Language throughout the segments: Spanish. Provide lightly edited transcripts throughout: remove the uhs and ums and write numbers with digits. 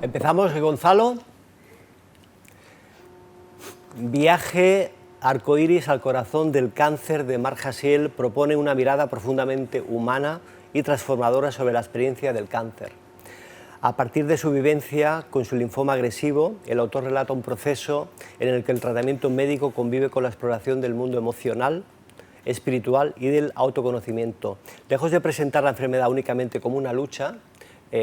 Empezamos, Gonzalo. Viaje arcoíris al corazón del cáncer de Marc Jasiel propone una mirada profundamente humana y transformadora sobre la experiencia del cáncer. A partir de su vivencia con su linfoma agresivo, el autor relata un proceso en el que el tratamiento médico convive con la exploración del mundo emocional, espiritual y del autoconocimiento. Lejos de presentar la enfermedad únicamente como una lucha,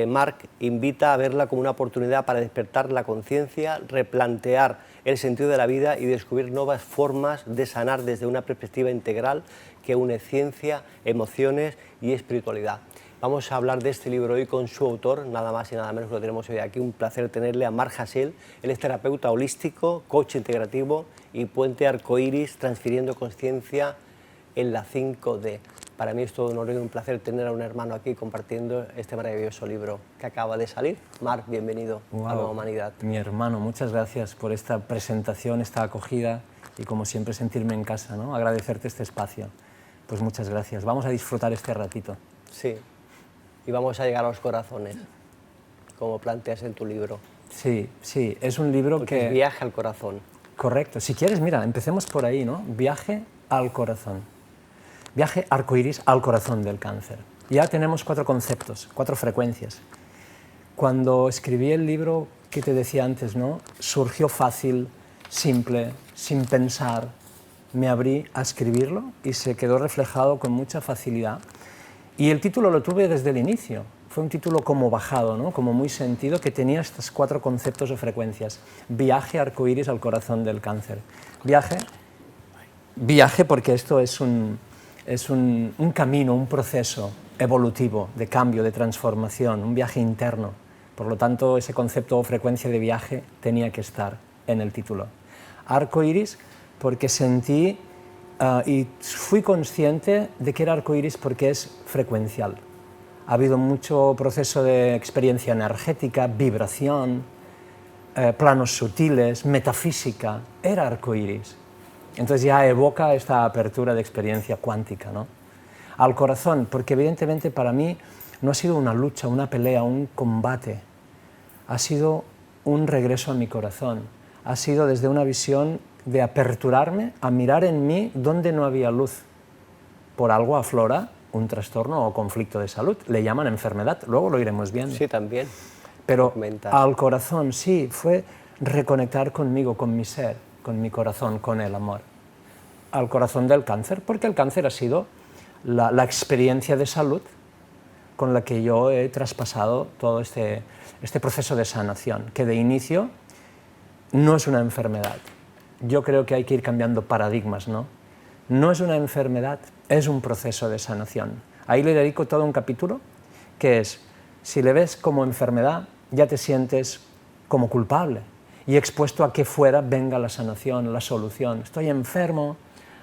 Marc invita a verla como una oportunidad para despertar la conciencia, replantear el sentido de la vida y descubrir nuevas formas de sanar desde una perspectiva integral que une ciencia, emociones y espiritualidad. Vamos a hablar de este libro hoy con su autor, nada más y nada menos que lo tenemos hoy aquí. Un placer tenerle a Marc Jasiel. Él es terapeuta holístico, coach integrativo y puente arcoíris, transfiriendo conciencia en la 5D. Para mí es todo un honor y un placer tener a un hermano aquí compartiendo este maravilloso libro que acaba de salir. Marc, bienvenido a Nueva Humanidad. Mi hermano, muchas gracias por esta presentación, esta acogida y como siempre sentirme en casa, ¿no? Agradecerte este espacio. Pues muchas gracias. Vamos a disfrutar este ratito. Sí, y vamos a llegar a los corazones, como planteas en tu libro. Sí, sí, es un libro Porque es viaje al corazón. Correcto. Si quieres, mira, empecemos por ahí, ¿no? Viaje al corazón. Viaje arcoíris al corazón del cáncer. Ya tenemos 4 conceptos, 4 frecuencias. Cuando escribí el libro que te decía antes, ¿no? Surgió fácil, simple, sin pensar. Me abrí a escribirlo y se quedó reflejado con mucha facilidad. Y el título lo tuve desde el inicio. Fue un título como bajado, ¿no? Como muy sentido, que tenía estos 4 conceptos o frecuencias. Viaje arcoíris al corazón del cáncer. Viaje porque esto es un camino, un proceso evolutivo de cambio, de transformación, un viaje interno. Por lo tanto, ese concepto o frecuencia de viaje tenía que estar en el título. Arcoíris porque sentí y fui consciente de que era arcoíris porque es frecuencial. Ha habido mucho proceso de experiencia energética, vibración, planos sutiles, metafísica. Era arcoíris. Entonces ya evoca esta apertura de experiencia cuántica, ¿no? Al corazón, porque evidentemente para mí no ha sido una lucha, una pelea, un combate. Ha sido un regreso a mi corazón. Ha sido desde una visión de aperturarme a mirar en mí donde no había luz. Por algo aflora un trastorno o conflicto de salud. Le llaman enfermedad, luego lo iremos viendo. Sí, también. Pero al corazón, sí, fue reconectar conmigo, con mi ser, con mi corazón, con el amor. Al corazón del cáncer, porque el cáncer ha sido la experiencia de salud con la que yo he traspasado todo este proceso de sanación, que de inicio no es una enfermedad. Yo creo que hay que ir cambiando paradigmas, ¿no? No es una enfermedad, es un proceso de sanación. Ahí le dedico todo un capítulo, que es, si le ves como enfermedad, ya te sientes como culpable y expuesto a que fuera venga la sanación, la solución. Estoy enfermo,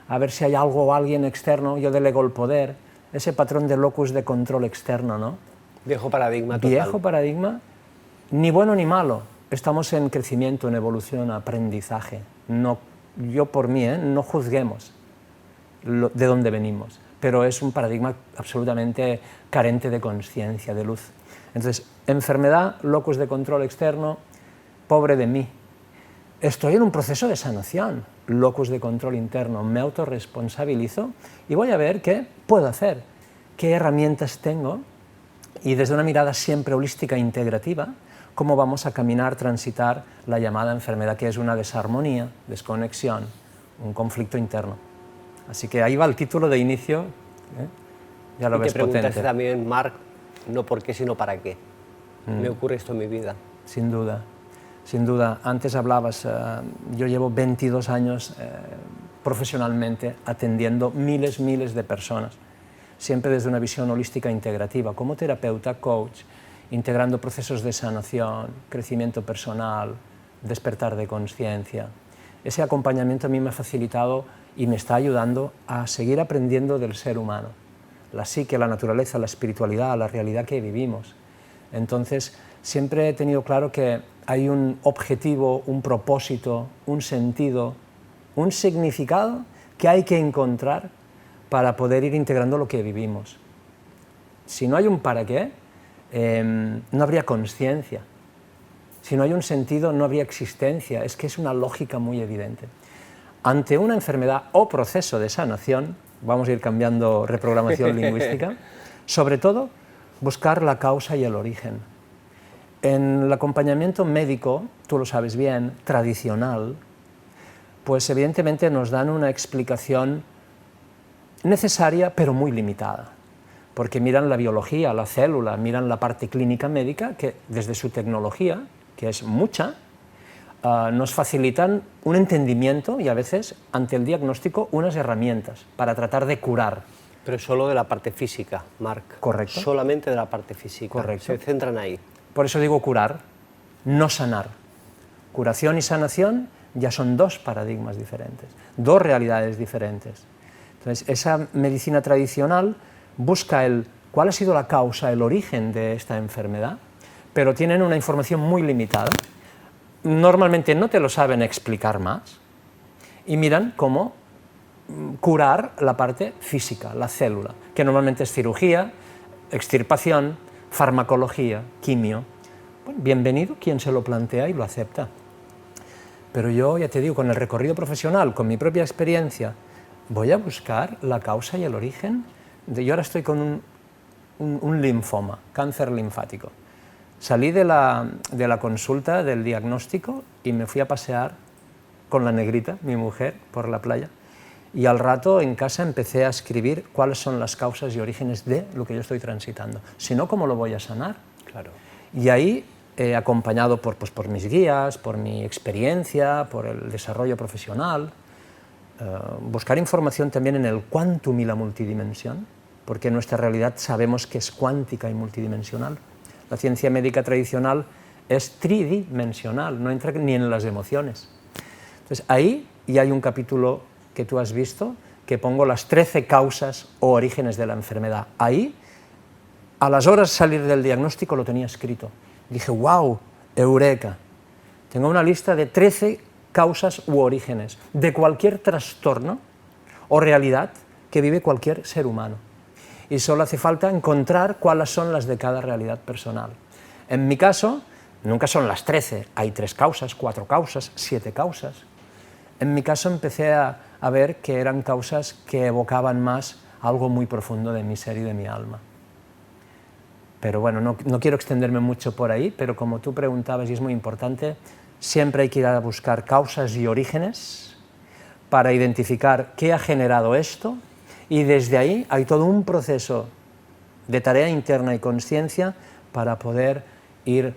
a ver si hay algo o alguien externo, yo delego el poder, ese patrón de locus de control externo, ¿no? Viejo paradigma total. Viejo paradigma, ni bueno ni malo. Estamos en crecimiento, en evolución, aprendizaje. No, yo por mí, no juzguemos de dónde venimos, pero es un paradigma absolutamente carente de conciencia, de luz. Entonces, enfermedad, locus de control externo, pobre de mí. Estoy en un proceso de sanación, locus de control interno, me autorresponsabilizo y voy a ver qué puedo hacer, qué herramientas tengo y desde una mirada siempre holística e integrativa, cómo vamos a caminar, transitar la llamada enfermedad, que es una desarmonía, desconexión, un conflicto interno. Así que ahí va el título de inicio, ya lo ves potente. Y te preguntaste también, Marc, no por qué, sino para qué. Me ocurre esto en mi vida. Sin duda, sin duda. Antes hablabas, yo llevo 22 años profesionalmente atendiendo miles de personas, siempre desde una visión holística integrativa, como terapeuta, coach, integrando procesos de sanación, crecimiento personal, despertar de conciencia. Ese acompañamiento a mí me ha facilitado y me está ayudando a seguir aprendiendo del ser humano, la psique, la naturaleza, la espiritualidad, la realidad que vivimos. Entonces, siempre he tenido claro que hay un objetivo, un propósito, un sentido, un significado que hay que encontrar para poder ir integrando lo que vivimos. Si no hay un para qué, no habría conciencia. Si no hay un sentido, no habría existencia. Es que es una lógica muy evidente. Ante una enfermedad o proceso de sanación, vamos a ir cambiando reprogramación lingüística, sobre todo buscar la causa y el origen. En el acompañamiento médico, tú lo sabes bien, tradicional, pues evidentemente nos dan una explicación necesaria pero muy limitada, porque miran la biología, la célula, miran la parte clínica médica, que desde su tecnología, que es mucha, nos facilitan un entendimiento y a veces, ante el diagnóstico, unas herramientas para tratar de curar. Pero solo de la parte física, Marc. Correcto. Solamente de la parte física. Correcto. Se centran ahí. Por eso digo curar, no sanar. Curación y sanación ya son dos paradigmas diferentes, dos realidades diferentes. Entonces, esa medicina tradicional busca cuál ha sido la causa, el origen de esta enfermedad, pero tienen una información muy limitada. Normalmente no te lo saben explicar más y miran cómo curar la parte física, la célula, que normalmente es cirugía, extirpación, farmacología, quimio. Bueno, bienvenido quien se lo plantea y lo acepta. Pero yo, ya te digo, con el recorrido profesional, con mi propia experiencia, voy a buscar la causa y el origen. Yo ahora estoy con un linfoma, cáncer linfático. Salí de la consulta, del diagnóstico, y me fui a pasear con la negrita, mi mujer, por la playa. Y al rato en casa empecé a escribir cuáles son las causas y orígenes de lo que yo estoy transitando. Si no, ¿cómo lo voy a sanar? Claro. Y ahí, acompañado por mis guías, por mi experiencia, por el desarrollo profesional, buscar información también en el quantum y la multidimensión, porque nuestra realidad sabemos que es cuántica y multidimensional. La ciencia médica tradicional es tridimensional, no entra ni en las emociones. Entonces ahí ya hay un capítulo que tú has visto, que pongo las 13 causas o orígenes de la enfermedad. Ahí, a las horas de salir del diagnóstico, lo tenía escrito. Dije, wow, eureka. Tengo una lista de 13 causas u orígenes de cualquier trastorno o realidad que vive cualquier ser humano. Y solo hace falta encontrar cuáles son las de cada realidad personal. En mi caso, nunca son las 13, hay 3 causas, 4 causas, 7 causas. En mi caso empecé a ver que eran causas que evocaban más algo muy profundo de mi ser y de mi alma. Pero bueno, no quiero extenderme mucho por ahí, pero como tú preguntabas, y es muy importante, siempre hay que ir a buscar causas y orígenes para identificar qué ha generado esto, y desde ahí hay todo un proceso de tarea interna y conciencia para poder ir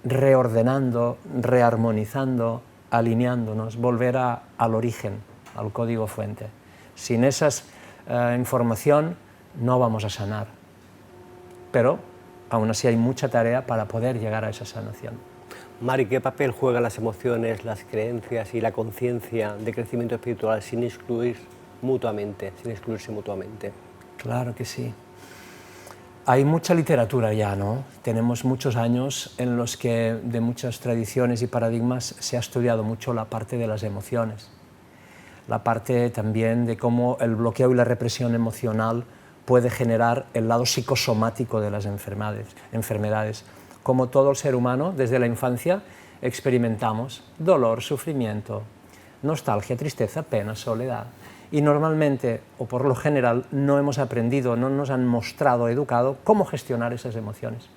reordenando, rearmonizando, alineándonos, volver al origen, al código fuente. Sin esa información no vamos a sanar, pero aún así hay mucha tarea para poder llegar a esa sanación. Mari, ¿qué papel juegan las emociones, las creencias y la conciencia de crecimiento espiritual sin excluirse mutuamente? Claro que sí. Hay mucha literatura ya, ¿no? Tenemos muchos años en los que de muchas tradiciones y paradigmas se ha estudiado mucho la parte de las emociones, la parte también de cómo el bloqueo y la represión emocional puede generar el lado psicosomático de las enfermedades. Como todo el ser humano, desde la infancia experimentamos dolor, sufrimiento, nostalgia, tristeza, pena, soledad. Y normalmente, o por lo general, no hemos aprendido, no nos han mostrado, educado, cómo gestionar esas emociones.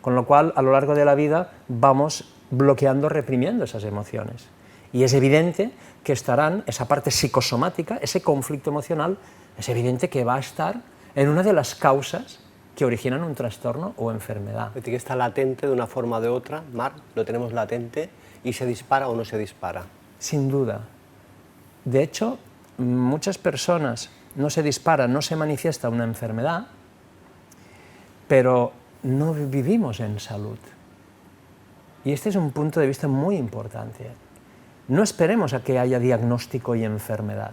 Con lo cual, a lo largo de la vida, vamos bloqueando, reprimiendo esas emociones. Y es evidente que estarán, esa parte psicosomática, ese conflicto emocional, es evidente que va a estar en una de las causas que originan un trastorno o enfermedad. Es decir, que está latente de una forma o de otra, Marc, lo tenemos latente, y se dispara o no se dispara. Sin duda. De hecho, muchas personas no se disparan, no se manifiesta una enfermedad, pero no vivimos en salud. Y este es un punto de vista muy importante. No esperemos a que haya diagnóstico y enfermedad.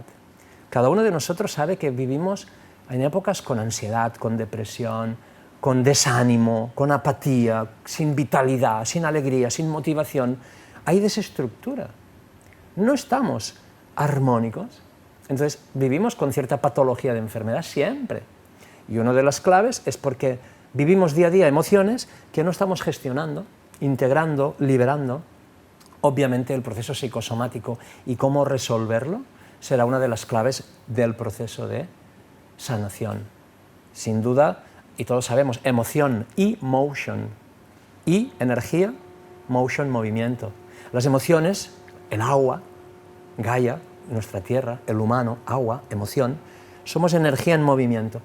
Cada uno de nosotros sabe que vivimos en épocas con ansiedad, con depresión, con desánimo, con apatía, sin vitalidad, sin alegría, sin motivación. Hay desestructura. No estamos armónicos. Entonces, vivimos con cierta patología de enfermedad siempre. Y una de las claves es porque vivimos día a día emociones que no estamos gestionando integrando, liberando. Obviamente el proceso psicosomático y cómo resolverlo será una de las claves del proceso de sanación. Sin duda, y todos sabemos, emoción y motion, y energía, motion, movimiento. Las emociones, el agua, Gaia, nuestra tierra, el humano, agua, emoción, somos energía en movimiento.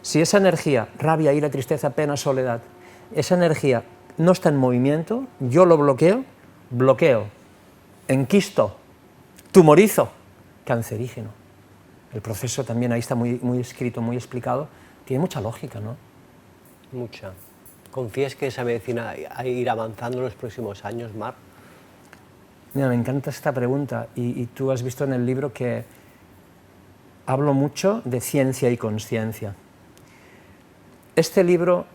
Si esa energía, rabia, ira, tristeza, pena, soledad, esa energía no está en movimiento, yo lo bloqueo, enquisto, tumorizo, cancerígeno. El proceso también ahí está muy escrito, muy explicado, tiene mucha lógica, ¿no? Mucha. ¿Confías que esa medicina irá avanzando en los próximos años, Marc? Mira, me encanta esta pregunta y tú has visto en el libro que hablo mucho de ciencia y consciencia. Este libro,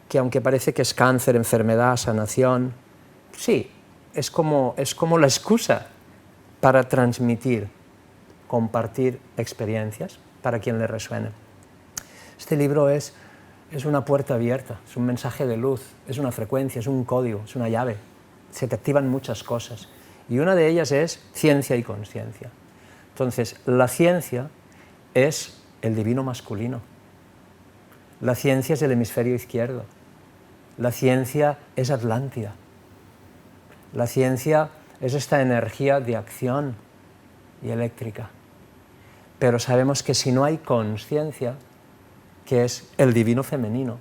que aunque parece que es cáncer, enfermedad, sanación, sí, es como la excusa para transmitir, compartir experiencias para quien le resuene. Este libro es una puerta abierta, es un mensaje de luz, es una frecuencia, es un código, es una llave. Se te activan muchas cosas y una de ellas es ciencia y consciencia. Entonces, la ciencia es el divino masculino. La ciencia es el hemisferio izquierdo. La ciencia es Atlántida. La ciencia es esta energía de acción y eléctrica. Pero sabemos que si no hay consciencia, que es el divino femenino,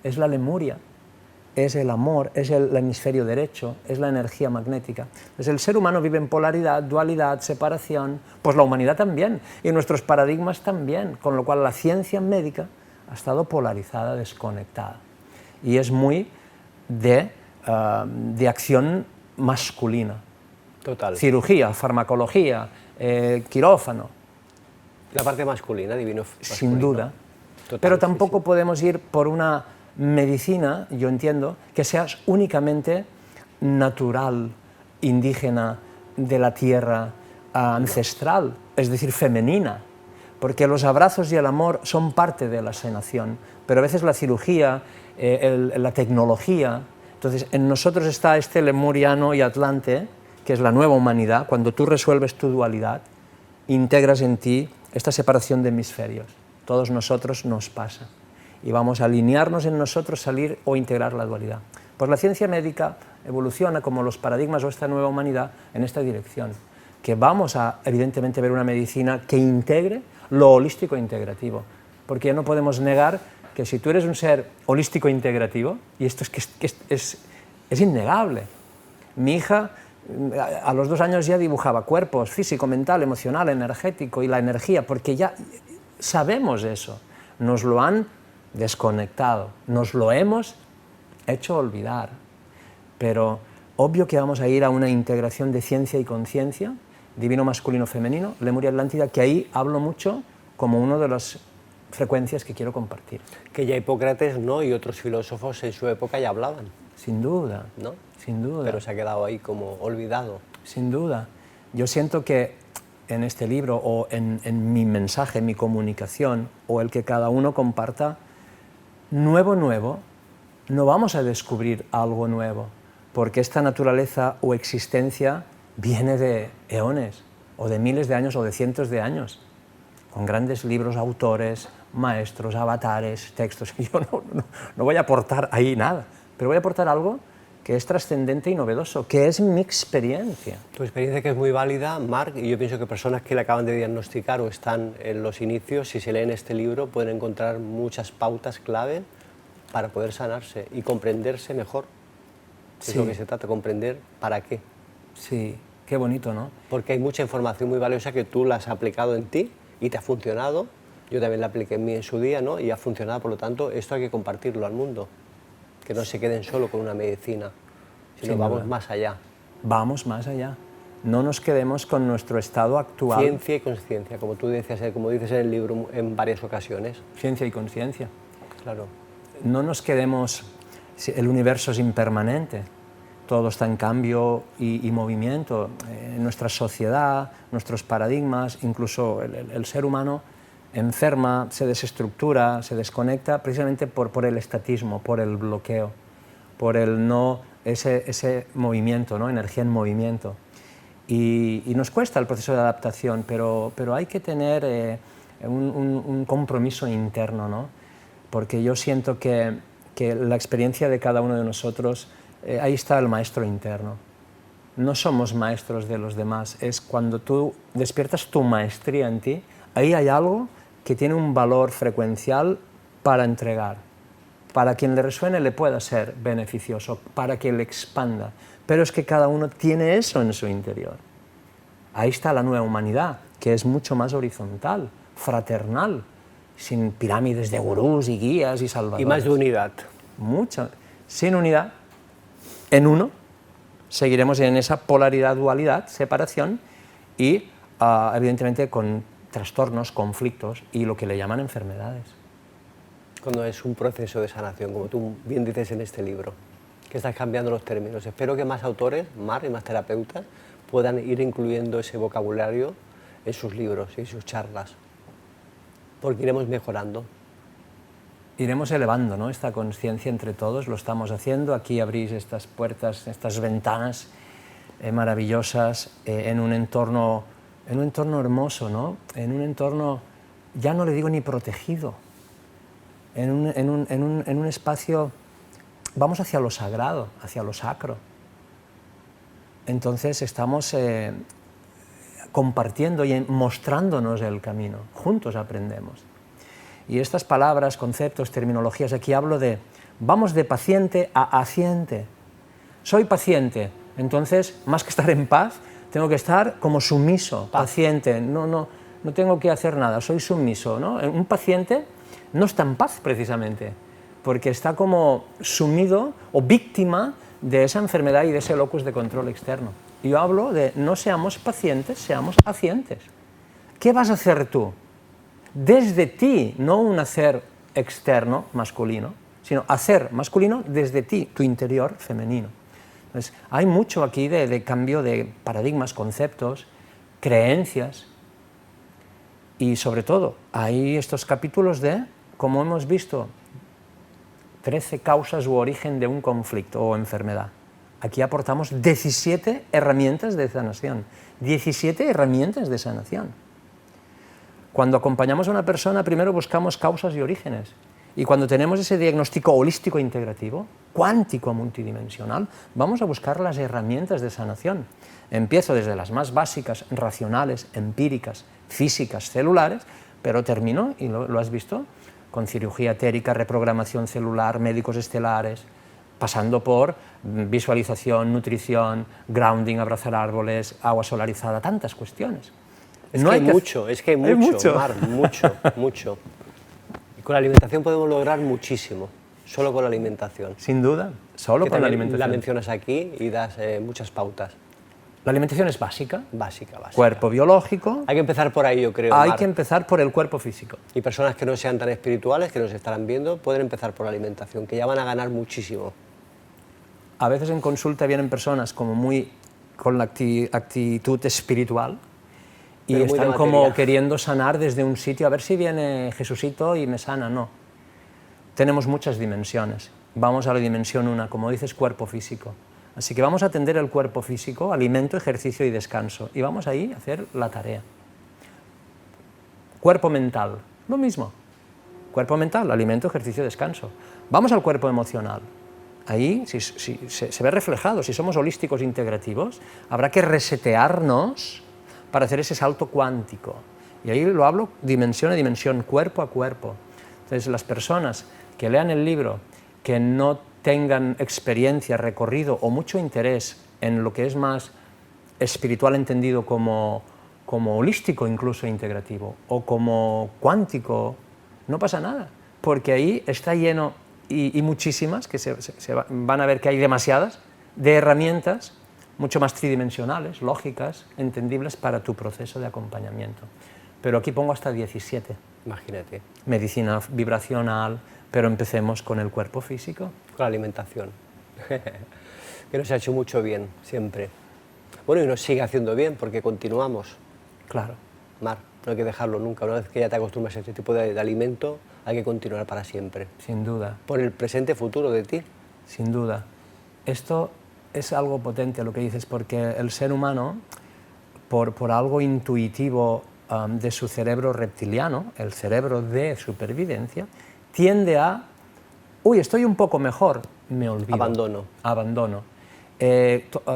es la lemuria, es el amor, es el hemisferio derecho, es la energía magnética. Entonces el ser humano vive en polaridad, dualidad, separación, pues la humanidad también, y nuestros paradigmas también, con lo cual la ciencia médica ha estado polarizada, desconectada. Y es muy de acción masculina. Total. Cirugía, farmacología, quirófano. La parte masculina, divino masculino. Sin duda. Total, pero tampoco sí. podemos ir por una medicina, yo entiendo, que sea únicamente natural, indígena, de la tierra, ancestral, es decir, femenina, porque los abrazos y el amor son parte de la sanación, pero a veces la cirugía, la tecnología, entonces en nosotros está este lemuriano y atlante, que es la nueva humanidad. Cuando tú resuelves tu dualidad, integras en ti esta separación de hemisferios. Todos nosotros nos pasa y vamos a alinearnos en nosotros, salir o integrar la dualidad. Pues la ciencia médica evoluciona como los paradigmas o esta nueva humanidad en esta dirección, que vamos a evidentemente ver una medicina que integre lo holístico e integrativo, porque ya no podemos negar que si tú eres un ser holístico e integrativo, y esto es innegable. Mi hija a los 2 años ya dibujaba cuerpos, físico, mental, emocional, energético y la energía, porque ya sabemos eso, nos lo han desconectado, nos lo hemos hecho olvidar, pero obvio que vamos a ir a una integración de ciencia y conciencia, divino masculino femenino, Lemuria Atlántida, que ahí hablo mucho como una de las frecuencias que quiero compartir. Que ya Hipócrates, ¿no?, y otros filósofos en su época ya hablaban. Sin duda, ¿no? Sin duda. Pero se ha quedado ahí como olvidado. Sin duda. Yo siento que en este libro o en mi mensaje, en mi comunicación, o el que cada uno comparta, nuevo, no vamos a descubrir algo nuevo, porque esta naturaleza o existencia viene de eones, o de miles de años, o de cientos de años, con grandes libros, autores, maestros, avatares, textos. Yo no voy a aportar ahí nada, pero voy a aportar algo que es trascendente y novedoso, que es mi experiencia. Tu experiencia, que es muy válida, Marc, y yo pienso que personas que le acaban de diagnosticar o están en los inicios, si se leen este libro, pueden encontrar muchas pautas clave para poder sanarse y comprenderse mejor. Sí. Es lo que se trata, comprender para qué. Sí, qué bonito, ¿no? Porque hay mucha información muy valiosa que tú la has aplicado en ti y te ha funcionado. Yo también la apliqué en mí en su día, ¿no? Y ha funcionado, por lo tanto, esto hay que compartirlo al mundo. Que no se queden solo con una medicina, sino vamos más allá. Vamos más allá. No nos quedemos con nuestro estado actual. Ciencia y conciencia, como tú decías, como dices en el libro en varias ocasiones. Ciencia y conciencia. Claro. No nos quedemos... El universo es impermanente, todo está en cambio y movimiento. Nuestra sociedad, nuestros paradigmas, incluso el ser humano enferma, se desestructura, se desconecta precisamente por el estatismo, por el bloqueo, por el no ese movimiento, ¿no? Energía en movimiento. Y nos cuesta el proceso de adaptación, pero hay que tener un compromiso interno, ¿no? Porque yo siento que la experiencia de cada uno de nosotros, ahí está el maestro interno. No somos maestros de los demás, es cuando tú despiertas tu maestría en ti, ahí hay algo que tiene un valor frecuencial para entregar. Para quien le resuene le pueda ser beneficioso, para que le expanda. Pero es que cada uno tiene eso en su interior. Ahí está la nueva humanidad, que es mucho más horizontal, fraternal, sin pirámides de gurús y guías y salvadores. Y más de unidad. Mucha. Sin unidad, en uno, seguiremos en esa polaridad, dualidad, separación y, evidentemente, con trastornos, conflictos y lo que le llaman enfermedades. Cuando es un proceso de sanación, como tú bien dices en este libro, que estás cambiando los términos. Espero que más autores, Mar, y más terapeutas puedan ir incluyendo ese vocabulario en sus libros y en sus charlas, porque iremos mejorando. Iremos elevando, ¿no?, esta conciencia entre todos, lo estamos haciendo. Aquí abrís estas puertas, estas ventanas maravillosas en un entorno hermoso, ¿no? En un entorno, ya no le digo ni protegido, en un espacio, vamos hacia lo sagrado, hacia lo sacro. Entonces estamos compartiendo y mostrándonos el camino, juntos aprendemos. Y estas palabras, conceptos, terminologías, aquí hablo de, vamos de paciente a haciente. Soy paciente, entonces, más que estar en paz, tengo que estar como sumiso, paciente, no tengo que hacer nada, soy sumiso, ¿no? Un paciente no está en paz precisamente, porque está como sumido o víctima de esa enfermedad y de ese locus de control externo. Y yo hablo de no seamos pacientes, seamos hacientes. ¿Qué vas a hacer tú? Desde ti, no un hacer externo, masculino, sino hacer masculino desde ti, tu interior femenino. Entonces, hay mucho aquí de cambio de paradigmas, conceptos, creencias, y sobre todo, hay estos capítulos de, como hemos visto, 13 causas u origen de un conflicto o enfermedad. Aquí aportamos 17 herramientas de sanación, 17 herramientas de sanación. Cuando acompañamos a una persona, primero buscamos causas y orígenes. Y cuando tenemos ese diagnóstico holístico integrativo, cuántico multidimensional, vamos a buscar las herramientas de sanación. Empiezo desde las más básicas, racionales, empíricas, físicas, celulares, pero termino, y lo has visto, con cirugía etérica, reprogramación celular, médicos estelares, pasando por visualización, nutrición, grounding, abrazar árboles, agua solarizada, tantas cuestiones. Es que hay mucho, Mar, mucho. Y con la alimentación podemos lograr muchísimo, solo con la alimentación. Sin duda, solo con la alimentación. La mencionas aquí y das muchas pautas. La alimentación es básica. Básica. Cuerpo biológico. Hay que empezar por ahí, yo creo, Hay Mar. que empezar por el cuerpo físico. Y personas que no sean tan espirituales, que nos estarán viendo, pueden empezar por la alimentación, que ya van a ganar muchísimo. A veces en consulta vienen personas como muy con la actitud espiritual, y pero están como queriendo sanar desde un sitio, a ver si viene Jesucito y me sana. No. Tenemos muchas dimensiones. Vamos a la dimensión 1, como dices, cuerpo físico. Así que vamos a atender el cuerpo físico, alimento, ejercicio y descanso. Y vamos ahí a hacer la tarea. Cuerpo mental, lo mismo. Cuerpo mental, alimento, ejercicio, descanso. Vamos al cuerpo emocional. Ahí si se ve reflejado, si somos holísticos integrativos, habrá que resetearnos para hacer ese salto cuántico. Y ahí lo hablo dimensión a dimensión, cuerpo a cuerpo. Entonces, las personas que lean el libro, que no tengan experiencia, recorrido o mucho interés en lo que es más espiritual entendido como holístico, incluso integrativo, o como cuántico, no pasa nada, porque ahí está lleno, y muchísimas, que van a ver que hay demasiadas, de herramientas mucho más tridimensionales, lógicas, entendibles para tu proceso de acompañamiento. Pero aquí pongo hasta 17. Imagínate. Medicina vibracional, pero empecemos con el cuerpo físico. Con la alimentación, que nos ha hecho mucho bien, siempre. Bueno, y nos sigue haciendo bien, porque continuamos. Claro. Mar, no hay que dejarlo nunca. Una vez que ya te acostumbras a este tipo de alimento, hay que continuar para siempre. Sin duda. Por el presente futuro de ti. Sin duda. Esto es algo potente lo que dices, porque el ser humano, por algo intuitivo de su cerebro reptiliano, el cerebro de supervivencia, tiende a, uy, estoy un poco mejor, me olvido. Abandono.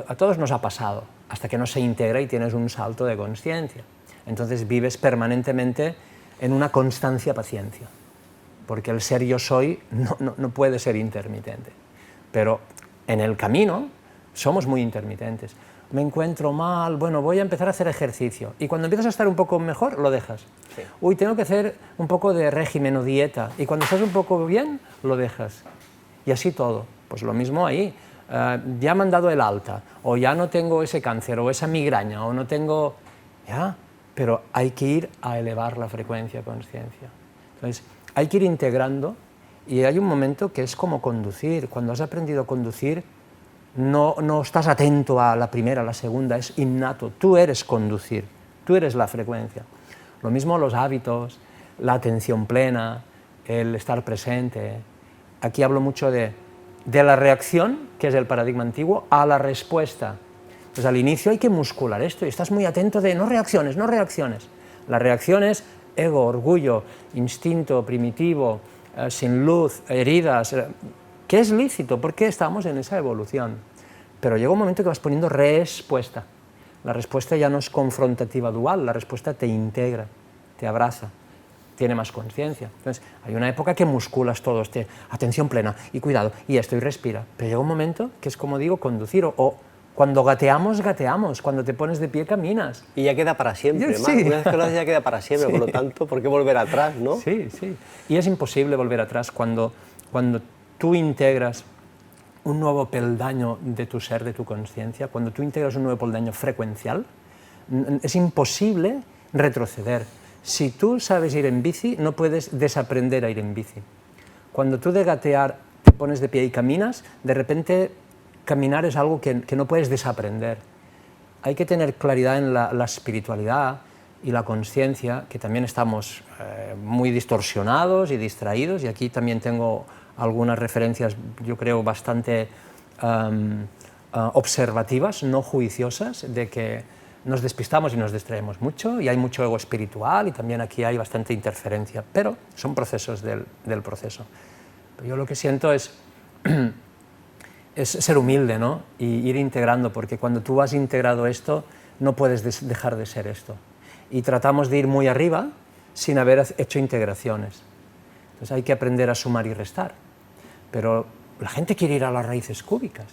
A todos nos ha pasado, hasta que no se integra y tienes un salto de consciencia. Entonces vives permanentemente en una constancia paciencia, porque el ser yo soy no puede ser intermitente. Pero en el camino somos muy intermitentes. Me encuentro mal, bueno, voy a empezar a hacer ejercicio. Y cuando empiezas a estar un poco mejor, lo dejas. Sí. Uy, tengo que hacer un poco de régimen o dieta. Y cuando estás un poco bien, lo dejas. Y así todo. Pues lo mismo ahí. Ya me han dado el alta, o ya no tengo ese cáncer, o esa migraña, o no tengo... Ya, pero hay que ir a elevar la frecuencia de conciencia. Entonces, hay que ir integrando, y hay un momento que es como conducir. Cuando has aprendido a conducir, no estás atento a la primera, a la segunda, es innato. Tú eres conducir, tú eres la frecuencia. Lo mismo los hábitos, la atención plena, el estar presente. Aquí hablo mucho de la reacción, que es el paradigma antiguo, a la respuesta. Pues al inicio hay que muscular esto y estás muy atento de no reacciones, no reacciones. La reacción es ego, orgullo, instinto primitivo, sin luz, heridas, que es lícito porque estamos en esa evolución. Pero llega un momento que vas poniendo respuesta. La respuesta ya no es confrontativa dual, la respuesta te integra, te abraza, tiene más conciencia. Entonces, hay una época que musculas todo, atención plena y cuidado, y esto, y respira. Pero llega un momento que es como digo, conducir, o cuando gateamos, cuando te pones de pie, caminas. Y ya queda para siempre, Sí. Una vez que lo haces ya queda para siempre, Sí. por lo tanto, ¿por qué volver atrás, no? Sí, sí. Y es imposible volver atrás cuando tú integras un nuevo peldaño de tu ser, de tu conciencia, cuando tú integras un nuevo peldaño frecuencial, es imposible retroceder. Si tú sabes ir en bici, no puedes desaprender a ir en bici. Cuando tú de gatear te pones de pie y caminas, de repente caminar es algo que no puedes desaprender. Hay que tener claridad en la espiritualidad y la conciencia, que también estamos muy distorsionados y distraídos, y aquí también tengo algunas referencias, yo creo, bastante observativas, no juiciosas, de que nos despistamos y nos distraemos mucho, y hay mucho ego espiritual, y también aquí hay bastante interferencia, pero son procesos del proceso. Pero yo lo que siento es ser humilde, ¿no? Y ir integrando, porque cuando tú has integrado esto, no puedes dejar de ser esto. Y tratamos de ir muy arriba sin haber hecho integraciones. Entonces hay que aprender a sumar y restar. Pero la gente quiere ir a las raíces cúbicas.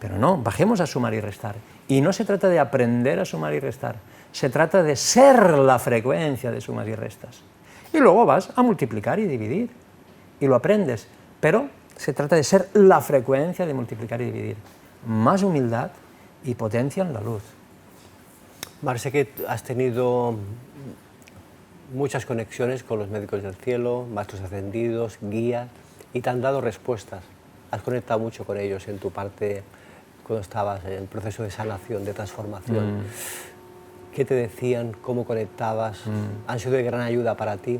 Pero no, bajemos a sumar y restar. Y no se trata de aprender a sumar y restar, se trata de ser la frecuencia de sumas y restas. Y luego vas a multiplicar y dividir, y lo aprendes. Pero se trata de ser la frecuencia de multiplicar y dividir. Más humildad y potencia en la luz. Mar, sé que has tenido muchas conexiones con los médicos del cielo, maestros ascendidos, guías, y te han dado respuestas. Has conectado mucho con ellos en tu parte cuando estabas en el proceso de sanación, de transformación. ¿Qué te decían? ¿Cómo conectabas? ¿Han sido de gran ayuda para ti?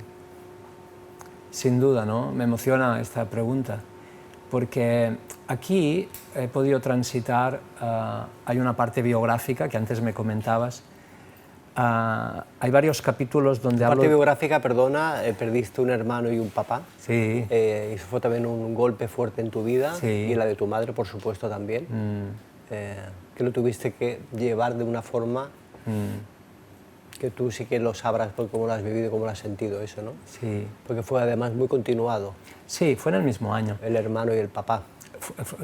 Sin duda, ¿no? Me emociona esta pregunta, porque aquí he podido transitar, hay una parte biográfica que antes me comentabas, hay varios capítulos donde hablo... La parte biográfica, perdona, perdiste un hermano y un papá. Sí. Y eso fue también un golpe fuerte en tu vida, Sí. y en la de tu madre, por supuesto, también. Que lo tuviste que llevar de una forma que tú sí que lo sabrás por cómo lo has vivido y cómo lo has sentido eso, ¿no? Sí. Porque fue además muy continuado, Sí, fue en el mismo año. el hermano y el papá.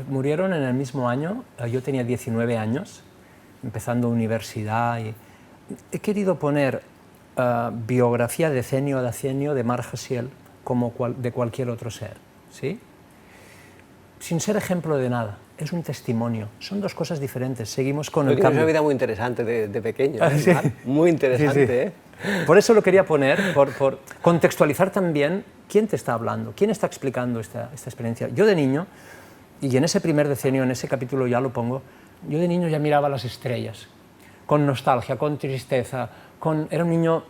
Murieron en el mismo año, yo tenía 19 años, empezando universidad, y he querido poner biografía decenio a decenio de Mar Jasiel como de cualquier otro ser, ¿sí? Sin ser ejemplo de nada, es un testimonio, son dos cosas diferentes, seguimos con el Tienes cambio. una vida muy interesante de pequeño, Sí. Mar, muy interesante, Sí, sí. ¿eh? Por eso lo quería poner, por contextualizar también quién te está hablando, quién está explicando esta experiencia. Yo de niño, y en ese primer decenio, en ese capítulo ya lo pongo, yo de niño ya miraba las estrellas, con nostalgia, con tristeza, era un niño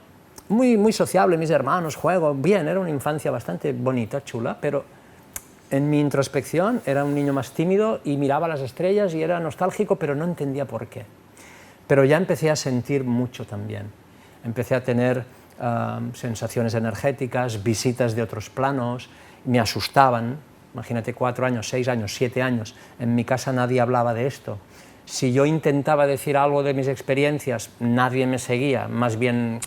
muy, muy sociable, mis hermanos, juego, bien, era una infancia bastante bonita, chula, pero En mi introspección era un niño más tímido y miraba las estrellas y era nostálgico, pero no entendía por qué. Pero ya empecé a sentir mucho también. Empecé a tener sensaciones energéticas, visitas de otros planos, me asustaban. Imagínate, 4 años, 6 años, 7 años, en mi casa nadie hablaba de esto. Si yo intentaba decir algo de mis experiencias, nadie me seguía, más bien,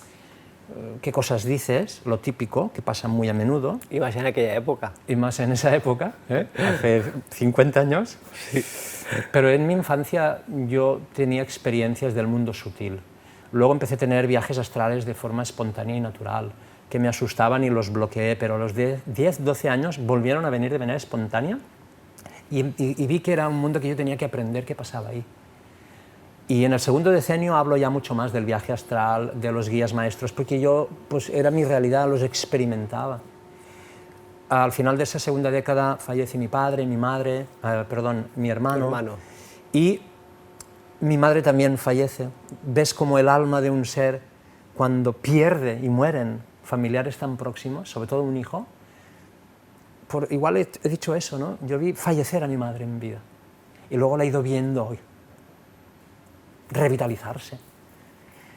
¿qué cosas dices? Lo típico, que pasa muy a menudo. Y más en aquella época. Y más en esa época, hace 50 años. Sí. Pero en mi infancia yo tenía experiencias del mundo sutil. Luego empecé a tener viajes astrales de forma espontánea y natural, que me asustaban y los bloqueé, pero a los 10, 12 años volvieron a venir de manera espontánea y vi que era un mundo que yo tenía que aprender qué pasaba ahí. Y en el segundo decenio hablo ya mucho más del viaje astral, de los guías maestros, porque yo, pues era mi realidad, los experimentaba. Al final de esa segunda década fallece mi padre, mi madre, mi hermano. Y mi madre también fallece. Ves como el alma de un ser, cuando pierde y mueren familiares tan próximos, sobre todo un hijo, igual he dicho eso, ¿no? Yo vi fallecer a mi madre en vida y luego la he ido viendo hoy revitalizarse.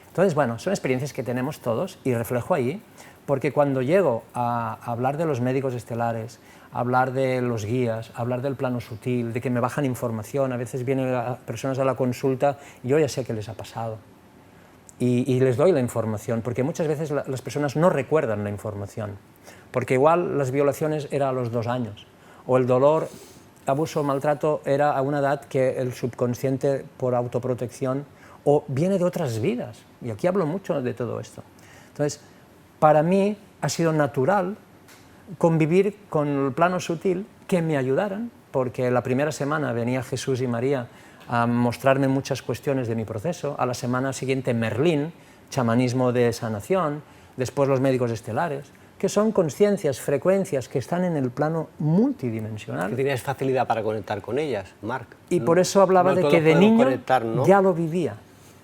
Entonces, bueno, son experiencias que tenemos todos y reflejo ahí, porque cuando llego a hablar de los médicos estelares, a hablar de los guías, a hablar del plano sutil, de que me bajan información, a veces vienen personas a la consulta y yo ya sé qué les ha pasado. Y les doy la información, porque muchas veces las personas no recuerdan la información, porque igual las violaciones eran a los 2 años, o el dolor, abuso o maltrato era a una edad que el subconsciente, por autoprotección, o viene de otras vidas, y aquí hablo mucho de todo esto. Entonces, para mí ha sido natural convivir con el plano sutil, que me ayudaran, porque la primera semana venía Jesús y María a mostrarme muchas cuestiones de mi proceso, a la semana siguiente Merlín, chamanismo de sanación, después los médicos estelares, que son conciencias, frecuencias que están en el plano multidimensional. Que tenías facilidad para conectar con ellas, Marc. Y por eso hablaba de que de niño ya lo vivía,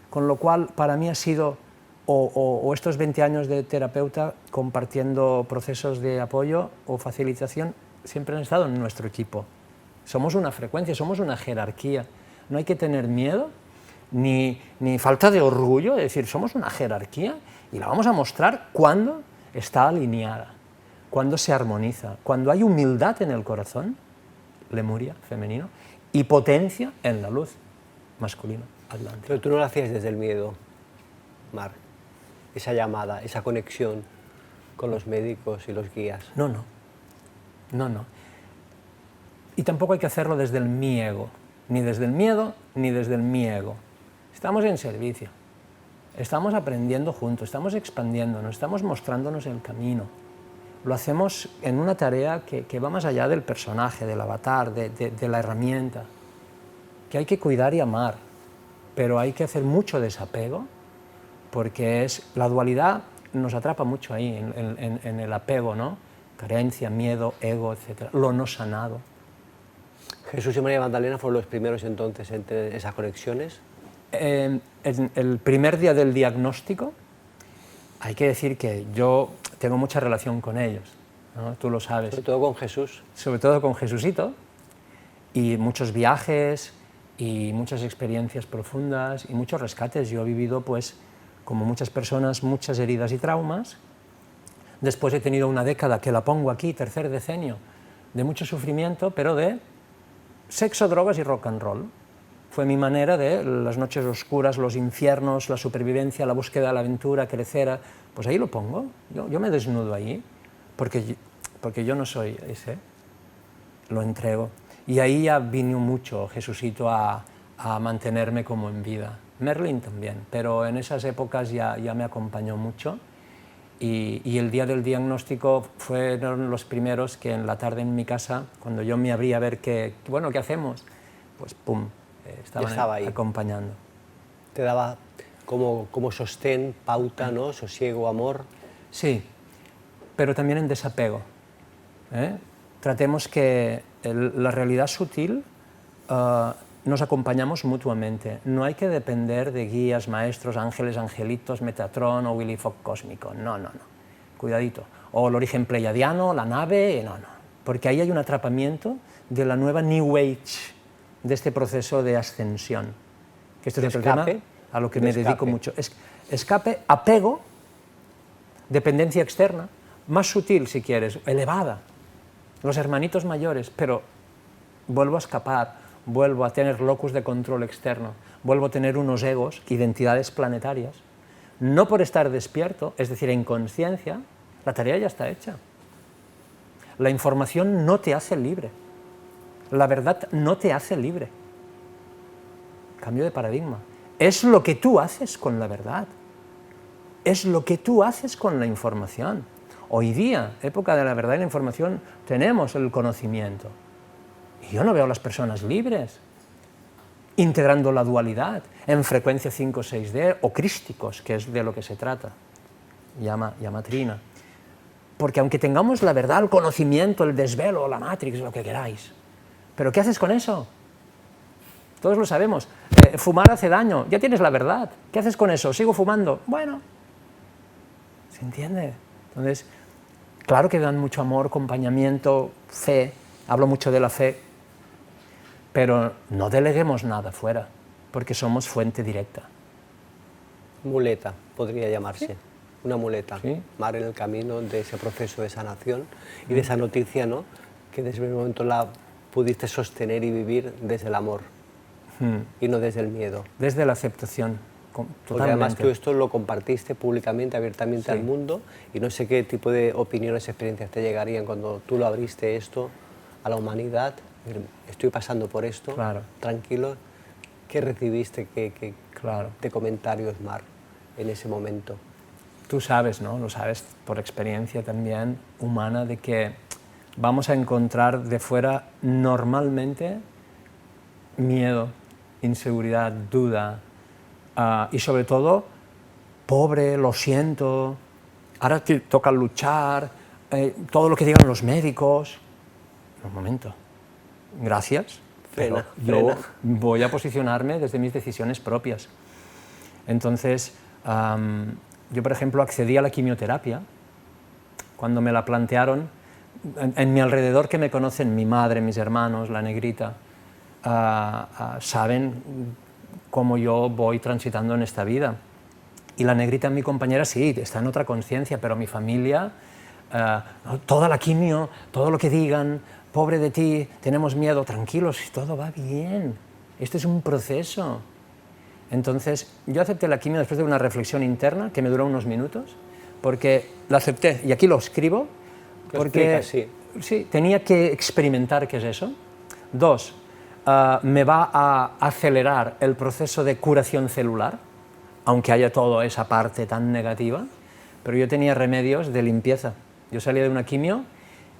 con lo cual para mí ha sido, o estos 20 años de terapeuta compartiendo procesos de apoyo o facilitación, siempre han estado en nuestro equipo. Somos una frecuencia, somos una jerarquía. No hay que tener miedo, ni falta de orgullo, es decir, somos una jerarquía y la vamos a mostrar cuando está alineada, cuando se armoniza, cuando hay humildad en el corazón, Lemuria, femenino, y potencia en la luz, masculino, Atlántico. Pero tú no lo hacías desde el miedo, Marc, esa llamada, esa conexión con los médicos y los guías. No. Y tampoco hay que hacerlo desde el mi ego, ni desde el miedo, ni desde el mi ego. Estamos en servicio, estamos aprendiendo juntos, estamos expandiéndonos, estamos mostrándonos el camino. Lo hacemos en una tarea que va más allá del personaje, del avatar, de la herramienta, que hay que cuidar y amar, pero hay que hacer mucho desapego, porque la dualidad nos atrapa mucho ahí, en el apego, ¿no? Carencia, miedo, ego, etc. Lo no sanado. ¿Jesús y María Magdalena fueron los primeros entonces entre esas conexiones? En el primer día del diagnóstico, hay que decir que yo tengo mucha relación con ellos, ¿no? Tú lo sabes. Sobre todo con Jesús. Sobre todo con Jesucito, y muchos viajes, y muchas experiencias profundas, y muchos rescates. Yo he vivido, pues, como muchas personas, muchas heridas y traumas. Después he tenido una década, que la pongo aquí, tercer decenio, de mucho sufrimiento, pero de sexo, drogas y rock and roll. Fue mi manera de las noches oscuras, los infiernos, la supervivencia, la búsqueda de la aventura, crecer. Pues ahí lo pongo, yo me desnudo ahí, porque yo no soy ese, lo entrego. Y ahí ya vino mucho Jesucito a mantenerme como en vida. Merlín también, pero en esas épocas ya me acompañó mucho. Y el día del diagnóstico fueron los primeros que en la tarde en mi casa, cuando yo me abrí a ver qué hacemos, pues pum, estaban ahí acompañando. Te daba como sostén, pauta, ¿no? Sosiego, amor. Sí, pero también en desapego. Tratemos que la realidad sutil nos acompañamos mutuamente. No hay que depender de guías, maestros, ángeles, angelitos, Metatron o Willy Fogg cósmico. No. Cuidadito. O el origen pleiadiano, la nave, no. porque ahí hay un atrapamiento de la nueva New Age, de este proceso de ascensión. Que esto es otro tema a lo que me dedico mucho. Escape, apego, dependencia externa, más sutil si quieres, elevada, los hermanitos mayores, pero vuelvo a escapar, vuelvo a tener locus de control externo, vuelvo a tener unos egos, identidades planetarias, no por estar despierto, es decir, en conciencia, la tarea ya está hecha. La información no te hace libre, la verdad no te hace libre. Cambio de paradigma. Es lo que tú haces con la verdad, es lo que tú haces con la información. Hoy día, época de la verdad y la información, tenemos el conocimiento. Y yo no veo a las personas libres, integrando la dualidad en frecuencia 5-6D o crísticos, que es de lo que se trata, llama Trina. Porque aunque tengamos la verdad, el conocimiento, el desvelo, la Matrix, lo que queráis, ¿pero qué haces con eso? Todos lo sabemos. Fumar hace daño, ya tienes la verdad. ¿Qué haces con eso? ¿Sigo fumando? Bueno, ¿se entiende? Entonces, claro que dan mucho amor, acompañamiento, fe, hablo mucho de la fe, pero no deleguemos nada fuera, porque somos fuente directa. Muleta, podría llamarse. Sí. Una muleta, Sí. Mar, en el camino de ese proceso de sanación y de esa noticia, ¿no?, que desde el momento la pudiste sostener y vivir desde el amor y no desde el miedo. Desde la aceptación, totalmente. Porque además tú esto lo compartiste públicamente, abiertamente al mundo, y no sé qué tipo de opiniones, experiencias te llegarían cuando tú lo abriste esto a la humanidad. Estoy pasando por esto, claro, tranquilo. ¿Qué recibiste claro, de comentarios, Mar, en ese momento? Tú sabes, ¿no? Lo sabes por experiencia también humana, de que vamos a encontrar de fuera normalmente miedo, inseguridad, duda, y sobre todo, pobre, lo siento, ahora te toca luchar, todo lo que digan los médicos. Un momento, gracias, pero yo voy a posicionarme desde mis decisiones propias. Entonces, yo, por ejemplo, accedí a la quimioterapia cuando me la plantearon. En mi alrededor, que me conocen, mi madre, mis hermanos, la negrita, saben cómo yo voy transitando en esta vida. Y la negrita, mi compañera, sí, está en otra conciencia, pero mi familia, toda la quimio, todo lo que digan, pobre de ti, tenemos miedo, tranquilos, todo va bien, esto es un proceso. Entonces, yo acepté la quimio después de una reflexión interna que me duró unos minutos, porque la acepté, y aquí lo escribo, porque sí, tenía que experimentar qué es eso. 2, me va a acelerar el proceso de curación celular, aunque haya toda esa parte tan negativa, pero yo tenía remedios de limpieza. Yo salía de una quimio,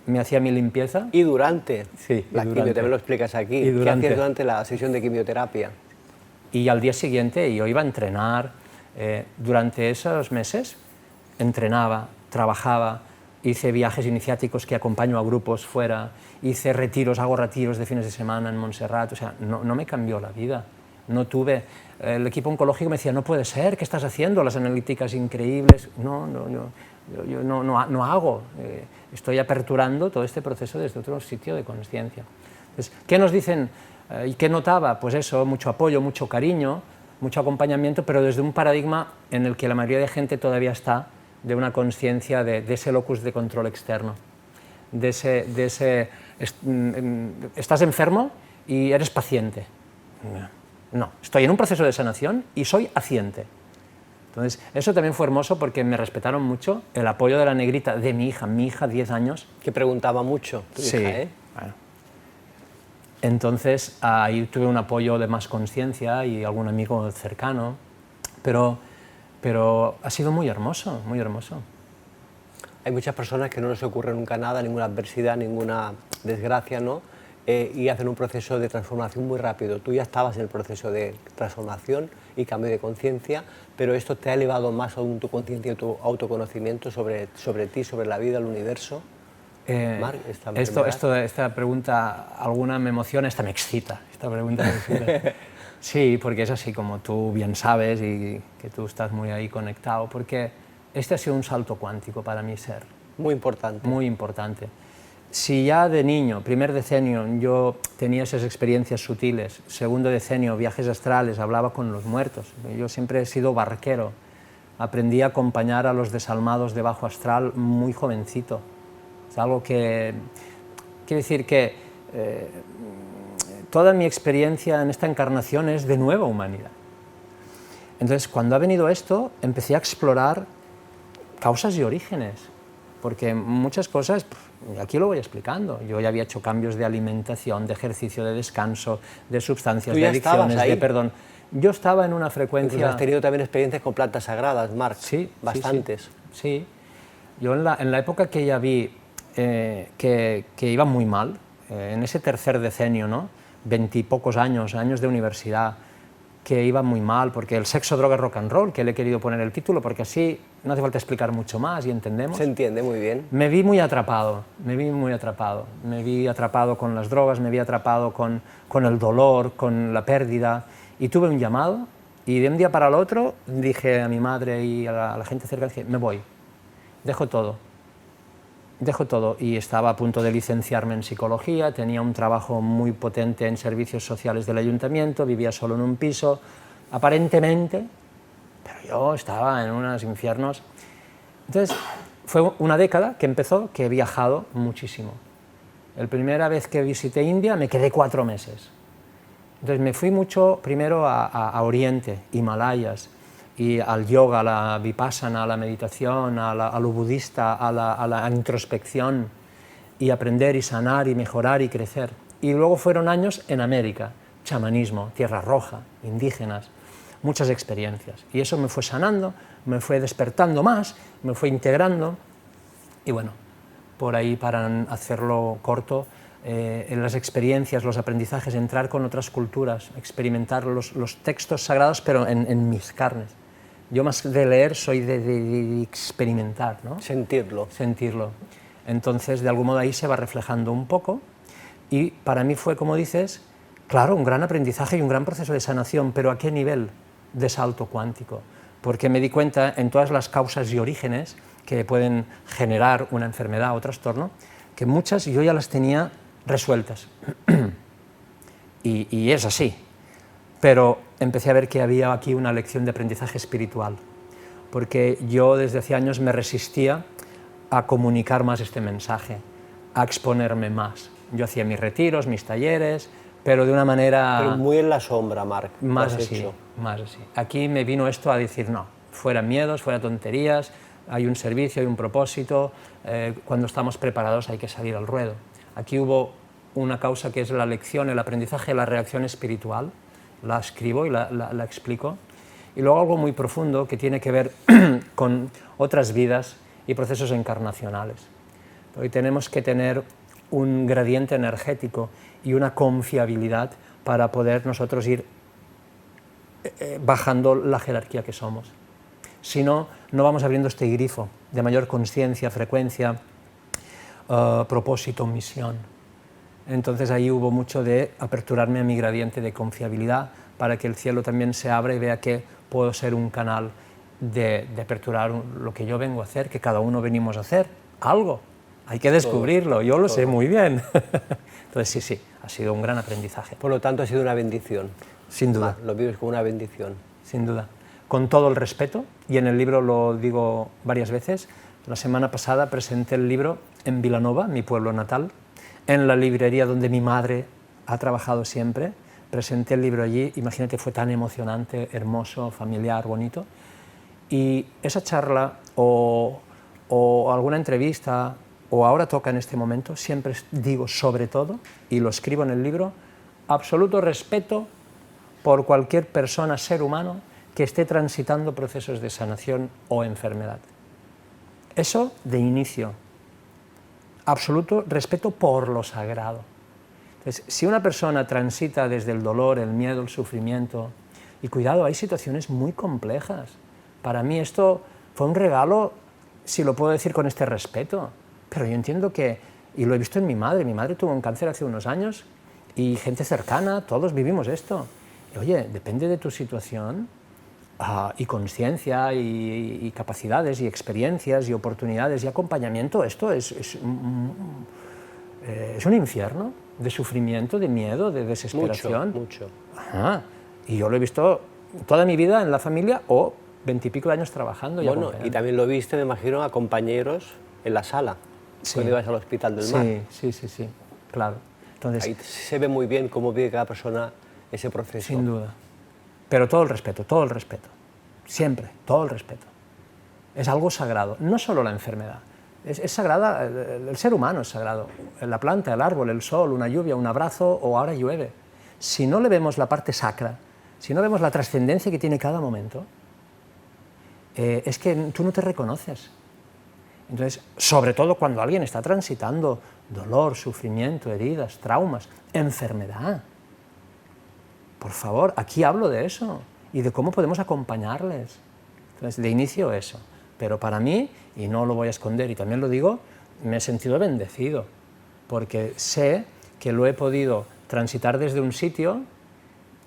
me hacía mi limpieza. ¿Y durante? Sí, la quimio, también lo explicas aquí. ¿Qué hacías durante la sesión de quimioterapia? Y al día siguiente yo iba a entrenar. Durante esos meses entrenaba, trabajaba, hice viajes iniciáticos que acompaño a grupos fuera, hice retiros, hago retiros de fines de semana en Montserrat, o sea, no me cambió la vida. No tuve, el equipo oncológico me decía, no puede ser, ¿qué estás haciendo? Las analíticas increíbles. Yo no hago, estoy aperturando todo este proceso desde otro sitio de consciencia. Entonces, ¿qué nos dicen y qué notaba? Pues eso, mucho apoyo, mucho cariño, mucho acompañamiento, pero desde un paradigma en el que la mayoría de gente todavía está de una conciencia de ese locus de control externo, estás enfermo y eres paciente. No, estoy en un proceso de sanación y soy haciente. Entonces, eso también fue hermoso porque me respetaron mucho, el apoyo de la negrita, de mi hija, 10 años. Que preguntaba mucho, tu hija, ¿eh? Bueno. Entonces, ahí tuve un apoyo de más conciencia y algún amigo cercano, pero ha sido muy hermoso, muy hermoso. Hay muchas personas que no les ocurre nunca nada, ninguna adversidad, ninguna desgracia, ¿no? Y hacen un proceso de transformación muy rápido. Tú ya estabas en el proceso de transformación y cambio de conciencia, pero esto te ha elevado más aún tu conciencia y tu autoconocimiento sobre ti, sobre la vida, el universo. Marc, esta pregunta, alguna me emociona, esta me excita. Esta pregunta me excita. Sí, porque es así como tú bien sabes y que tú estás muy ahí conectado, porque este ha sido un salto cuántico para mi ser. Muy importante. Muy importante. si ya de niño, primer decenio, yo tenía esas experiencias sutiles, segundo decenio, viajes astrales, hablaba con los muertos, yo siempre he sido barquero, aprendí a acompañar a los desalmados de bajo astral muy jovencito. Es algo que, quiere decir que toda mi experiencia en esta encarnación es de nueva humanidad. Entonces, cuando ha venido esto, empecé a explorar causas y orígenes, porque muchas cosas, aquí lo voy explicando, yo ya había hecho cambios de alimentación, de ejercicio, de descanso, de sustancias, de adicciones, de perdón. Yo estaba en una frecuencia... Incluso has tenido también experiencias con plantas sagradas, Marc. Sí. Bastantes. Sí. Yo en la época que ya vi que iba muy mal, en ese tercer decenio, ¿no? 20 y pocos años de universidad, que iba muy mal, porque el sexo, droga, rock and roll, que le he querido poner el título, porque así no hace falta explicar mucho más y entendemos. Se entiende muy bien. Me vi muy atrapado, me vi atrapado con las drogas, me vi atrapado con el dolor, con la pérdida, y tuve un llamado, y de un día para el otro dije a mi madre y a la gente cerca, dije, me voy, dejo todo, y estaba a punto de licenciarme en psicología, tenía un trabajo muy potente en servicios sociales del ayuntamiento, vivía solo en un piso, aparentemente, pero yo estaba en unos infiernos. Entonces, fue una década que empezó, que he viajado muchísimo. La primera vez que visité India me quedé 4 meses. Entonces me fui mucho primero a Oriente, Himalayas, y al yoga, a la vipassana, a la meditación, a lo budista, a la introspección, y aprender y sanar y mejorar y crecer. Y luego fueron años en América, chamanismo, Tierra Roja, indígenas, muchas experiencias. Y eso me fue sanando, me fue despertando más, me fue integrando, y bueno, por ahí, para hacerlo corto, en las experiencias, los aprendizajes, entrar con otras culturas, experimentar los textos sagrados, pero en mis carnes. Yo más de leer soy de experimentar, ¿no? Sentirlo. Sentirlo. Entonces, de algún modo ahí se va reflejando un poco, y para mí fue, como dices, claro, un gran aprendizaje y un gran proceso de sanación, pero ¿a qué nivel de salto cuántico? Porque me di cuenta en todas las causas y orígenes que pueden generar una enfermedad o trastorno, que muchas yo ya las tenía resueltas. y es así. Pero empecé a ver que había aquí una lección de aprendizaje espiritual, porque yo desde hace años me resistía a comunicar más este mensaje, a exponerme más. Yo hacía mis retiros, mis talleres, pero de una manera... Pero muy en la sombra, Marc. Más así. Aquí me vino esto a decir, no, fuera miedos, fuera tonterías, hay un servicio, hay un propósito, cuando estamos preparados hay que salir al ruedo. Aquí hubo una causa que es la lección, el aprendizaje, la reacción espiritual, la escribo y la explico. Y luego algo muy profundo que tiene que ver con otras vidas y procesos encarnacionales. Hoy tenemos que tener un gradiente energético y una confiabilidad para poder nosotros ir bajando la jerarquía que somos. Si no, no vamos abriendo este grifo de mayor conciencia, frecuencia, propósito, misión. Entonces ahí hubo mucho de aperturarme a mi gradiente de confiabilidad para que el cielo también se abra y vea que puedo ser un canal de aperturar lo que yo vengo a hacer, que cada uno venimos a hacer, algo. Hay que descubrirlo, yo lo sé muy bien. Entonces sí, ha sido un gran aprendizaje. Por lo tanto, ha sido una bendición. Sin duda. Lo vives como una bendición. Sin duda. Con todo el respeto, y en el libro lo digo varias veces, la semana pasada presenté el libro en Vilanova, mi pueblo natal, en la librería donde mi madre ha trabajado siempre. Presenté el libro allí, imagínate, fue tan emocionante, hermoso, familiar, bonito. Y esa charla o alguna entrevista, o ahora toca en este momento, siempre digo sobre todo, y lo escribo en el libro, absoluto respeto por cualquier persona, ser humano, que esté transitando procesos de sanación o enfermedad. Eso de inicio. Absoluto respeto por lo sagrado. Entonces, si una persona transita desde el dolor, el miedo, el sufrimiento, y cuidado, hay situaciones muy complejas. Para mí esto fue un regalo, si lo puedo decir con este respeto, pero yo entiendo que, y lo he visto en mi madre tuvo un cáncer hace unos años, y gente cercana, todos vivimos esto. Y, oye, depende de tu situación, y conciencia, y capacidades, y experiencias, y oportunidades, y acompañamiento, esto es un infierno de sufrimiento, de miedo, de desesperación. Mucho. Ajá. Y yo lo he visto toda mi vida en la familia o 20 y pico de años trabajando. Bueno, y también lo viste, me imagino, a compañeros en la sala, cuando ibas al Hospital del Mar. Sí, claro. Entonces, ahí se ve muy bien cómo vive cada persona ese proceso. Sin duda. Pero todo el respeto, siempre, todo el respeto. Es algo sagrado, no solo la enfermedad, es sagrada, el ser humano es sagrado, la planta, el árbol, el sol, una lluvia, un abrazo o ahora llueve. Si no le vemos la parte sacra, si no vemos la trascendencia que tiene cada momento, es que tú no te reconoces. Entonces, sobre todo cuando alguien está transitando dolor, sufrimiento, heridas, traumas, enfermedad. Por favor, aquí hablo de eso y de cómo podemos acompañarles. Entonces, de inicio eso. Pero para mí, y no lo voy a esconder y también lo digo, me he sentido bendecido, porque sé que lo he podido transitar desde un sitio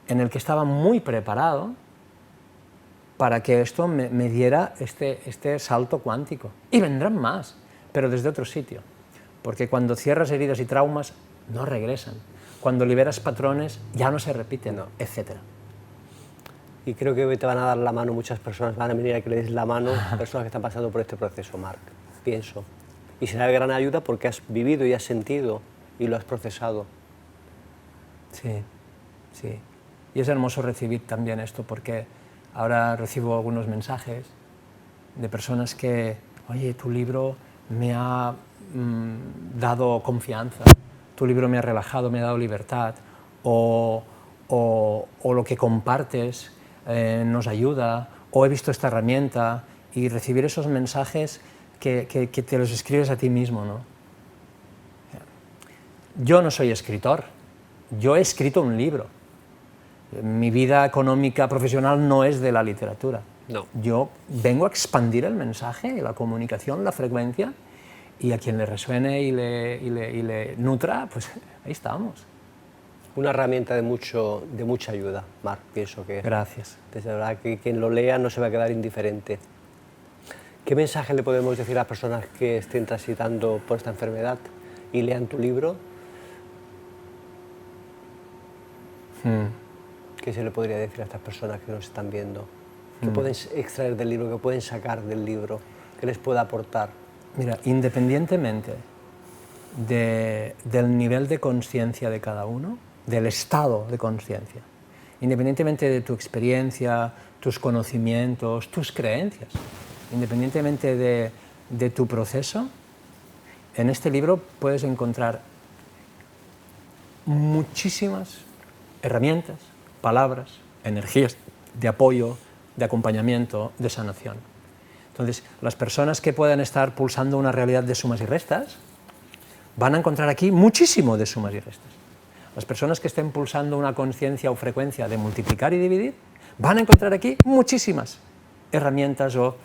en el que estaba muy preparado para que esto me diera este salto cuántico. Y vendrán más, pero desde otro sitio. Porque cuando cierras heridas y traumas, no regresan. Cuando liberas patrones, ya no se repiten, etc. Y creo que te van a dar la mano muchas personas, van a venir a que le des la mano a personas que están pasando por este proceso, Marc, pienso. Y será de gran ayuda porque has vivido y has sentido y lo has procesado. Sí. Y es hermoso recibir también esto, porque ahora recibo algunos mensajes de personas que, oye, tu libro me ha dado confianza, tu libro me ha relajado, me ha dado libertad, o lo que compartes nos ayuda, o he visto esta herramienta, y recibir esos mensajes que te los escribes a ti mismo, ¿no? Yo no soy escritor, yo he escrito un libro. Mi vida económica profesional no es de la literatura. No. Yo vengo a expandir el mensaje, la comunicación, la frecuencia, y a quien le resuene y le nutra, pues ahí estamos. Una herramienta de mucha ayuda, Marc, pienso que... Gracias. Desde verdad que quien lo lea no se va a quedar indiferente. ¿Qué mensaje le podemos decir a las personas que estén transitando por esta enfermedad y lean tu libro? ¿Qué se le podría decir a estas personas que nos están viendo? ¿Qué pueden extraer del libro, qué pueden sacar del libro, qué les puede aportar? Mira, independientemente del nivel de conciencia de cada uno, del estado de conciencia, independientemente de tu experiencia, tus conocimientos, tus creencias, independientemente de tu proceso, en este libro puedes encontrar muchísimas herramientas, palabras, energías de apoyo, de acompañamiento, de sanación. Entonces, las personas que puedan estar pulsando una realidad de sumas y restas van a encontrar aquí muchísimo de sumas y restas. Las personas que estén pulsando una conciencia o frecuencia de multiplicar y dividir van a encontrar aquí muchísimas herramientas o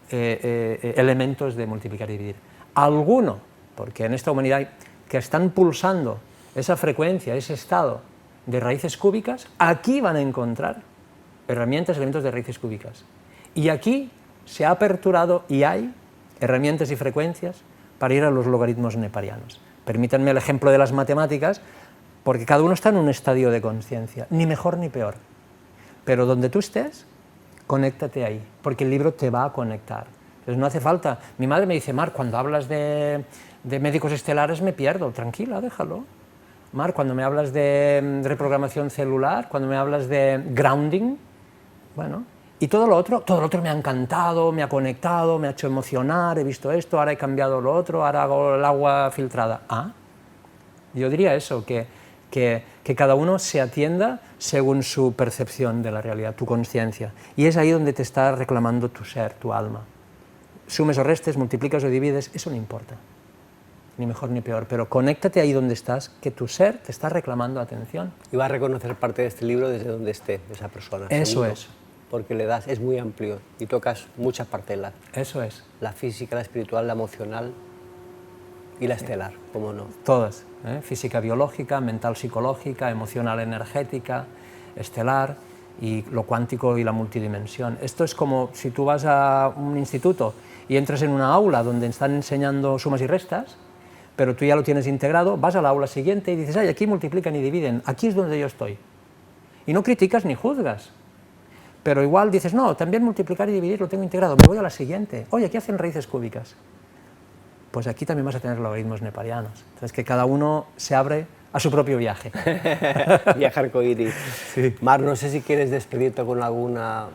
elementos de multiplicar y dividir. Alguno, porque en esta humanidad que están pulsando esa frecuencia, ese estado de raíces cúbicas, aquí van a encontrar herramientas, elementos de raíces cúbicas. Y aquí se ha aperturado y hay herramientas y frecuencias para ir a los logaritmos neparianos. Permítanme el ejemplo de las matemáticas, porque cada uno está en un estadio de conciencia, ni mejor ni peor. Pero donde tú estés, conéctate ahí, porque el libro te va a conectar. Entonces no hace falta. Mi madre me dice, Marc, cuando hablas de médicos estelares me pierdo. Tranquila, déjalo. Marc, cuando me hablas de reprogramación celular, cuando me hablas de grounding, bueno, y todo lo otro me ha encantado, me ha conectado, me ha hecho emocionar, he visto esto, ahora he cambiado lo otro, ahora hago el agua filtrada. Yo diría eso, que cada uno se atienda según su percepción de la realidad, tu conciencia. Y es ahí donde te está reclamando tu ser, tu alma. Sumes o restes, multiplicas o divides, eso no importa. Ni mejor ni peor, pero conéctate ahí donde estás, que tu ser te está reclamando atención. Y va a reconocer parte de este libro desde donde esté esa persona. Eso seguro, es. Porque le das, es muy amplio y tocas muchas parcelas. Eso es. La física, la espiritual, la emocional y la estelar, ¿cómo no? Todas, física biológica, mental psicológica, emocional energética, estelar y lo cuántico y la multidimensión. Esto es como si tú vas a un instituto y entras en una aula donde están enseñando sumas y restas, pero tú ya lo tienes integrado, vas al aula siguiente y dices, ay, aquí multiplican y dividen, aquí es donde yo estoy. Y no criticas ni juzgas, pero igual dices, no, también multiplicar y dividir lo tengo integrado, me voy a la siguiente, oye, aquí hacen raíces cúbicas. Pues aquí también vas a tener logaritmos neperianos. Entonces, que cada uno se abre a su propio viaje. Viaje arcoíris. Sí. Mar, no sé si quieres despedirte con alguna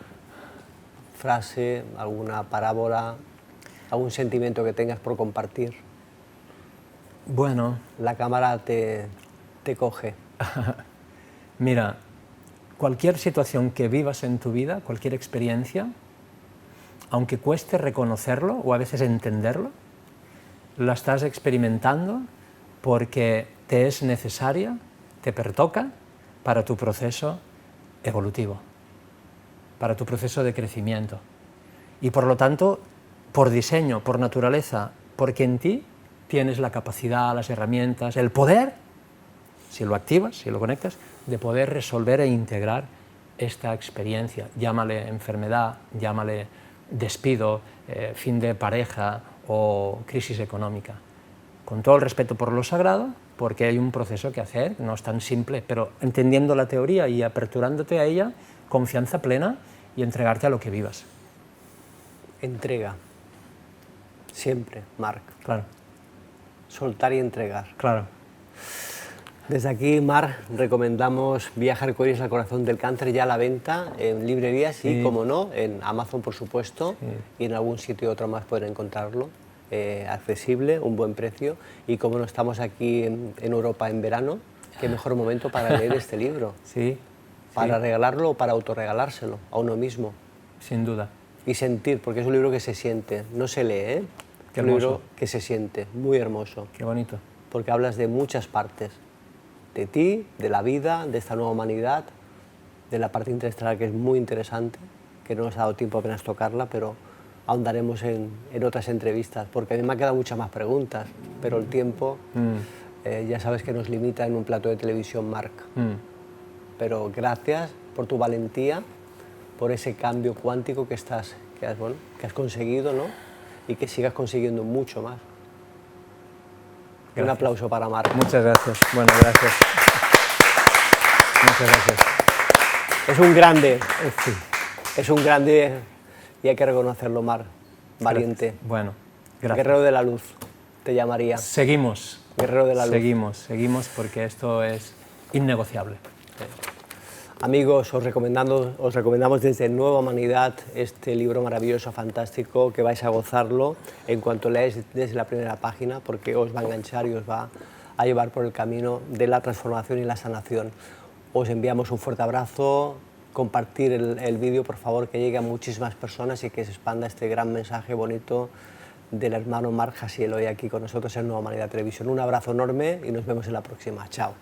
frase, alguna parábola, algún sentimiento que tengas por compartir. Bueno, La cámara te coge. mira, cualquier situación que vivas en tu vida, cualquier experiencia, aunque cueste reconocerlo o a veces entenderlo, la estás experimentando porque te es necesaria, te pertoca para tu proceso evolutivo, para tu proceso de crecimiento. Y por lo tanto, por diseño, por naturaleza, porque en ti tienes la capacidad, las herramientas, el poder, si lo activas, si lo conectas, de poder resolver e integrar esta experiencia. Llámale enfermedad, llámale despido, fin de pareja o crisis económica. Con todo el respeto por lo sagrado, porque hay un proceso que hacer, no es tan simple, pero entendiendo la teoría y aperturándote a ella, confianza plena y entregarte a lo que vivas. Entrega. Siempre, Marc. Claro. Soltar y entregar. Claro. Desde aquí, Mar, recomendamos Viaje arcoíris al corazón del cáncer, ya a la venta en librerías y, como no, en Amazon, por supuesto, y en algún sitio y otro más pueden encontrarlo, accesible, un buen precio, y como no estamos aquí en Europa en verano, qué mejor momento para leer este libro. Sí. Para regalarlo o para autorregalárselo a uno mismo. Sin duda. Y sentir, porque es un libro que se siente, no se lee, ¿eh? Qué un hermoso. libro que se siente, muy hermoso. Qué bonito. Porque hablas de muchas partes, de ti, de la vida, de esta nueva humanidad, de la parte interestelar que es muy interesante, que no nos ha dado tiempo apenas tocarla, pero ahondaremos en otras entrevistas, porque a mí me han quedado muchas más preguntas, pero el tiempo ya sabes que nos limita en un plato de televisión, Marc. Pero gracias por tu valentía, por ese cambio cuántico que has conseguido, ¿no? Y que sigas consiguiendo mucho más. Gracias. Un aplauso para Marc. Muchas gracias. Bueno, gracias. Muchas gracias. Es un grande. Sí. Es un grande y hay que reconocerlo, Marc. Valiente. Gracias. Bueno, gracias. Guerrero de la luz, te llamaría. Seguimos. Guerrero de la luz. Seguimos porque esto es innegociable. Amigos, os recomendamos desde Nueva Humanidad este libro maravilloso, fantástico, que vais a gozarlo en cuanto leáis desde la primera página, porque os va a enganchar y os va a llevar por el camino de la transformación y la sanación. Os enviamos un fuerte abrazo, compartir el vídeo, por favor, que llegue a muchísimas personas y que se expanda este gran mensaje bonito del hermano Marc Hassiel hoy aquí con nosotros en Nueva Humanidad Televisión. Un abrazo enorme y nos vemos en la próxima. Chao.